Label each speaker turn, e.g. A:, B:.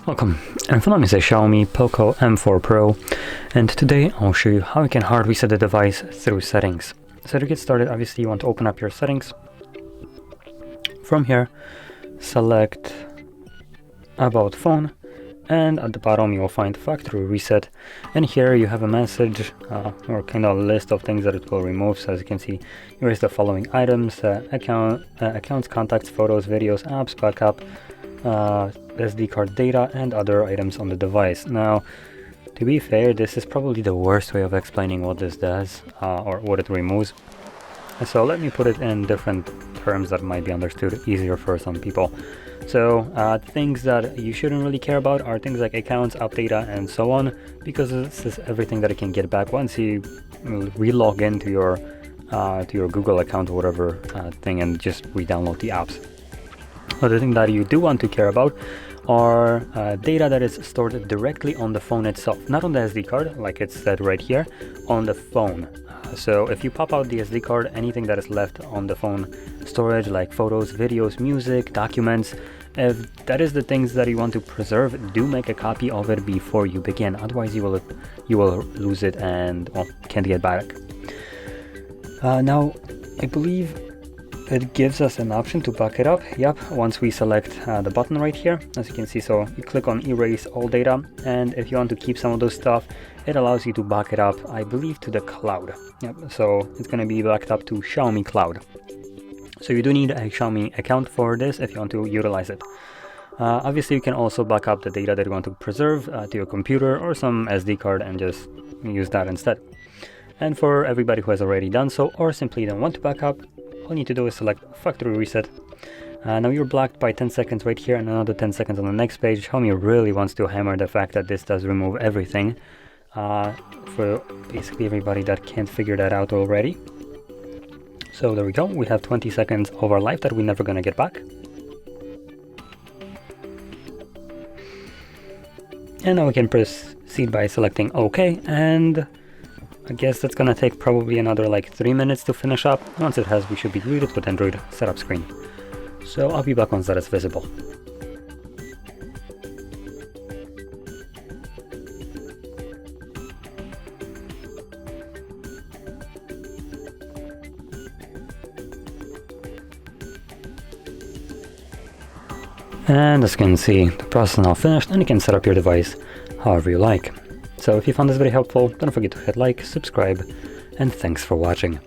A: Welcome, in front of me is a Xiaomi Poco M4 Pro, and today I'll show you how you can hard reset the device through settings. So to get started, obviously you want to open up your settings. From here, select About Phone, and at the bottom you will find Factory Reset, and here you have a message or kind of a list of things that it will remove. So as you can see, here is the following items: accounts, contacts, photos, videos, apps, backup, SD card data, and other items on the device. Now, to be fair, this is probably the worst way of explaining what this does or what it removes. So let me put it in different terms that might be understood easier for some people. So things that you shouldn't really care about are things like accounts, app data, and so on, because this is everything that it can get back once you re-log into your Google account or whatever thing and just re-download the apps. But the thing that you do want to care about are data that is stored directly on the phone itself, not on the SD card like it's said right here, on the phone. So if you pop out the SD card, anything that is left on the phone storage like photos, videos, music, documents, if that is the things that you want to preserve, do make a copy of it before you begin. Otherwise you will lose it and, well, can't get back. Now I believe it gives us an option to back it up. Yep, once we select the button right here, as you can see. So you click on erase all data, and if you want to keep some of those stuff, it allows you to back it up, I believe, to the cloud. Yep, so it's going to be backed up to Xiaomi Cloud. So you do need a Xiaomi account for this if you want to utilize it. Obviously you can also back up the data that you want to preserve to your computer or some SD card and just use that instead. And for everybody who has already done so or simply don't want to back up, all you need to do is select Factory Reset. Now you're blocked by 10 seconds right here and another 10 seconds on the next page. Xiaomi really wants to hammer the fact that this does remove everything for basically everybody that can't figure that out already. So there we go, we have 20 seconds of our life that we're never gonna get back. And now we can proceed by selecting OK, and I guess that's gonna take probably another like 3 minutes to finish up. Once it has, we should be greeted with Android setup screen. So I'll be back once that is visible. And as you can see, the process is now finished, and you can set up your device however you like. So if you found this very helpful, don't forget to hit like, subscribe, and thanks for watching.